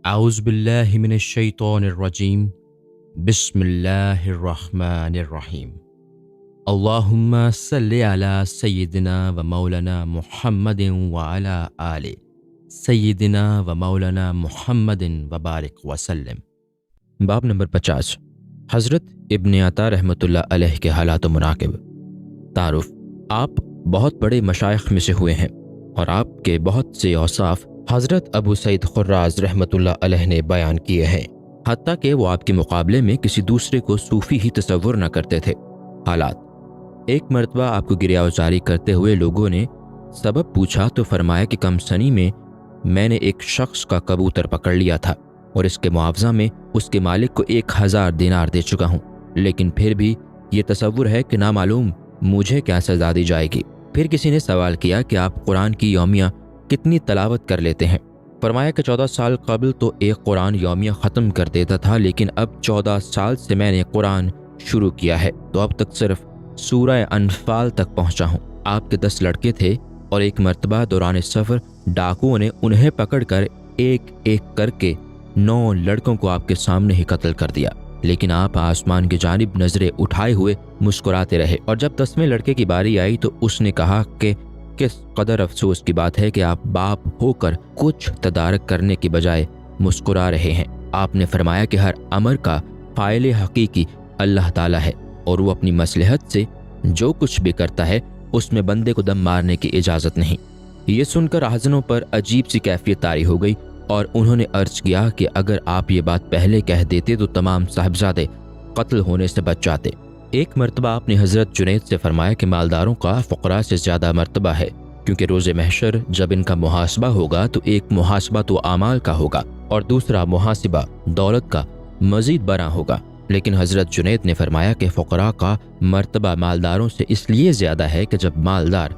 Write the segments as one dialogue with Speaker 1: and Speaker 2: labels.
Speaker 1: اعوذ باللہ من الشیطان الرجیم بسم اللہ الرحمن الرحیم اللہم صلی علی سیدنا و مولانا محمد وعلی آل سیدنا و مولانا محمد وبارک وسلم۔ باب نمبر 50، حضرت ابن عطا رحمۃ اللہ علیہ کے حالات و مناقب۔ تعارف: آپ بہت بڑے مشائخ میں سے ہوئے ہیں اور آپ کے بہت سے اوصاف حضرت ابو سعید خراز رحمۃ اللہ علیہ نے بیان کیے ہیں، حتیٰ کہ وہ آپ کے مقابلے میں کسی دوسرے کو صوفی ہی تصور نہ کرتے تھے۔ حالات: ایک مرتبہ آپ کو گریہ وزاری کرتے ہوئے لوگوں نے سبب پوچھا تو فرمایا کہ کم سنی میں نے ایک شخص کا کبوتر پکڑ لیا تھا اور اس کے معاوضہ میں اس کے مالک کو 1000 دینار دے چکا ہوں، لیکن پھر بھی یہ تصور ہے کہ نامعلوم مجھے کیا سزا دی جائے گی۔ پھر کسی نے سوال کیا کہ آپ قرآن کی یومیہ کتنی تلاوت کر لیتے ہیں؟ فرمایا کہ 14 سال قبل تو ایک قرآن یومیہ ختم کر دیتا تھا، لیکن اب 14 سال سے میں نے قرآن شروع کیا ہے تو اب تک صرف سورہ انفال تک پہنچا ہوں۔ آپ کے 10 لڑکے تھے اور ایک مرتبہ دوران سفر ڈاکوؤں نے انہیں پکڑ کر ایک ایک کر کے 9 لڑکوں کو آپ کے سامنے ہی قتل کر دیا، لیکن آپ آسمان کی جانب نظریں اٹھائے ہوئے مسکراتے رہے، اور جب 10ویں لڑکے کی باری آئی تو اس نے کہا کہ کس قدر افسوس کی بات ہے کہ آپ باپ ہو کر کچھ تدارک کرنے کی بجائے مسکرا رہے ہیں۔ آپ نے فرمایا کہ ہر امر کا فاعل حقیقی اللہ تعالیٰ ہے اور وہ اپنی مصلحت سے جو کچھ بھی کرتا ہے اس میں بندے کو دم مارنے کی اجازت نہیں۔ یہ سن کر حضنوں پر عجیب سی کیفیت طاری ہو گئی اور انہوں نے عرض کیا کہ اگر آپ یہ بات پہلے کہہ دیتے تو تمام صاحبزادے قتل ہونے سے بچ جاتے۔ ایک مرتبہ آپ نے حضرت جنید سے فرمایا کہ مالداروں کا فقراء سے زیادہ مرتبہ ہے، کیونکہ روز محشر جب ان کا محاسبہ ہوگا تو ایک محاسبہ تو اعمال کا ہوگا اور دوسرا محاسبہ دولت کا مزید بڑا ہوگا، لیکن حضرت جنید نے فرمایا کہ فقراء کا مرتبہ مالداروں سے اس لیے زیادہ ہے کہ جب مالدار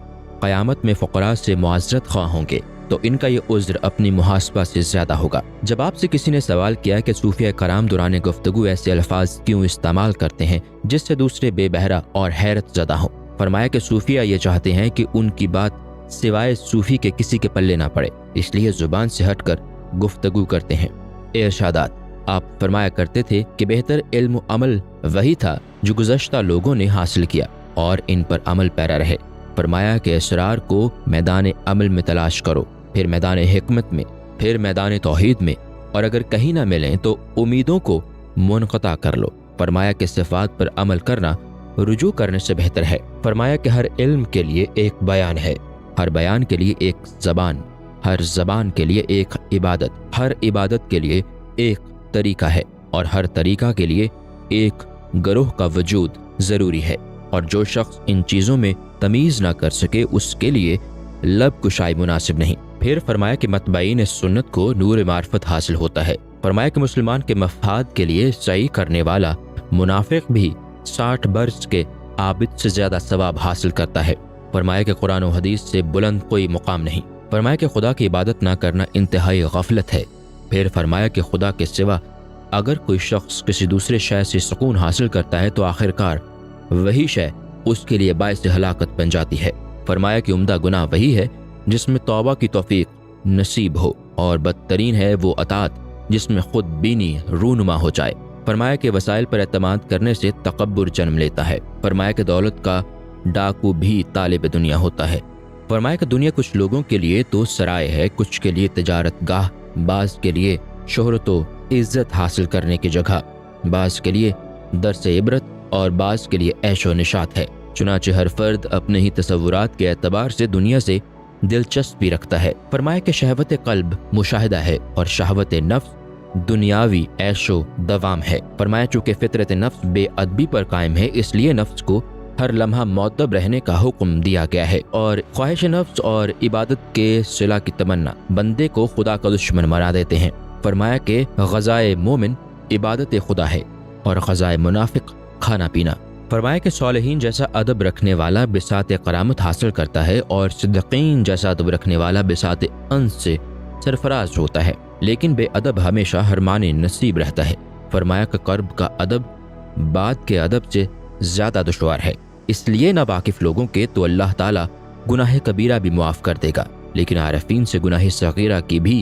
Speaker 1: قیامت میں فقراء سے معذرت خواہ ہوں گے تو ان کا یہ عذر اپنی محاسبہ سے زیادہ ہوگا۔ جب آپ سے کسی نے سوال کیا کہ صوفیہ کرام دوران گفتگو ایسے الفاظ کیوں استعمال کرتے ہیں جس سے دوسرے بے بہرا اور حیرت زدہ ہوں، فرمایا کہ صوفیہ یہ چاہتے ہیں کہ ان کی بات سوائے صوفی کے کسی کے پلے نہ پڑے، اس لیے زبان سے ہٹ کر گفتگو کرتے ہیں۔ ارشادات: آپ فرمایا کرتے تھے کہ بہتر علم و عمل وہی تھا جو گزشتہ لوگوں نے حاصل کیا اور ان پر عمل پیرا رہے۔ فرمایا کہ اسرار کو میدان عمل میں تلاش کرو، پھر میدان حکمت میں، پھر میدان توحید میں، اور اگر کہیں نہ ملیں تو امیدوں کو منقطع کر لو۔ فرمایا کہ صفات پر عمل کرنا رجوع کرنے سے بہتر ہے۔ فرمایا کہ ہر علم کے لیے ایک بیان ہے، ہر بیان کے لیے ایک زبان، ہر زبان کے لیے ایک عبادت، ہر عبادت کے لیے ایک طریقہ ہے اور ہر طریقہ کے لیے ایک گروہ کا وجود ضروری ہے، اور جو شخص ان چیزوں میں تمیز نہ کر سکے اس کے لیے لب کشائی مناسب نہیں۔ پھر فرمایا کہ متبعین سنت کو نور معرفت حاصل ہوتا ہے۔ فرمایا کہ مسلمان کے مفاد کے لیے سعی کرنے والا منافق بھی 60 برس کے عابد سے زیادہ ثواب حاصل کرتا ہے۔ فرمایا کہ قرآن و حدیث سے بلند کوئی مقام نہیں۔ فرمایا کہ خدا کی عبادت نہ کرنا انتہائی غفلت ہے۔ پھر فرمایا کہ خدا کے سوا اگر کوئی شخص کسی دوسرے شے سے سکون حاصل کرتا ہے تو آخرکار وہی شے اس کے لیے باعث ہلاکت بن جاتی ہے۔ فرمایا کہ عمدہ گناہ وہی ہے جس میں توبہ کی توفیق نصیب ہو، اور بدترین ہے وہ اطاعت جس میں خود بینی رونما ہو جائے۔ فرمایا کہ وسائل پر اعتماد کرنے سے تکبر جنم لیتا ہے۔ فرمایا کہ دولت کا ڈاکو بھی طالب دنیا ہوتا ہے۔ فرمایا کہ دنیا کچھ لوگوں کے لیے تو سرائے ہے، کچھ کے لیے تجارت گاہ، بعض کے لیے شہرت و عزت حاصل کرنے کی جگہ، بعض کے لیے درس عبرت اور بعض کے لیے عیش و نشاط ہے۔ چنانچہ ہر فرد اپنے ہی تصورات کے اعتبار سے دنیا سے دلچسپی رکھتا ہے۔ فرمایا کہ شہوت قلب مشاہدہ ہے اور شہوت نفس دنیاوی عیش و دوام ہے۔ فرمایا چونکہ فطرت نفس بے ادبی پر قائم ہے اس لیے نفس کو ہر لمحہ مؤدب رہنے کا حکم دیا گیا ہے، اور خواہش نفس اور عبادت کے صلہ کی تمنا بندے کو خدا کا دشمن بنا دیتے ہیں۔ فرمایا کہ غذائے مومن عبادت خدا ہے اور غذائے منافق کھانا پینا۔ فرمایا کہ صالحین جیسا ادب رکھنے والا بساط کرامت حاصل کرتا ہے اور صدقین جیسا ادب رکھنے والا بساط انس سے سرفراز ہوتا ہے، لیکن بے ادب ہمیشہ حرمان نصیب رہتا ہے۔ فرمایا کہ قرب کا ادب بعد کے ادب سے زیادہ دشوار ہے، اس لیے ناواقف لوگوں کے تو اللہ تعالیٰ گناہ کبیرہ بھی معاف کر دے گا، لیکن عارفین سے گناہ صغیرہ کی بھی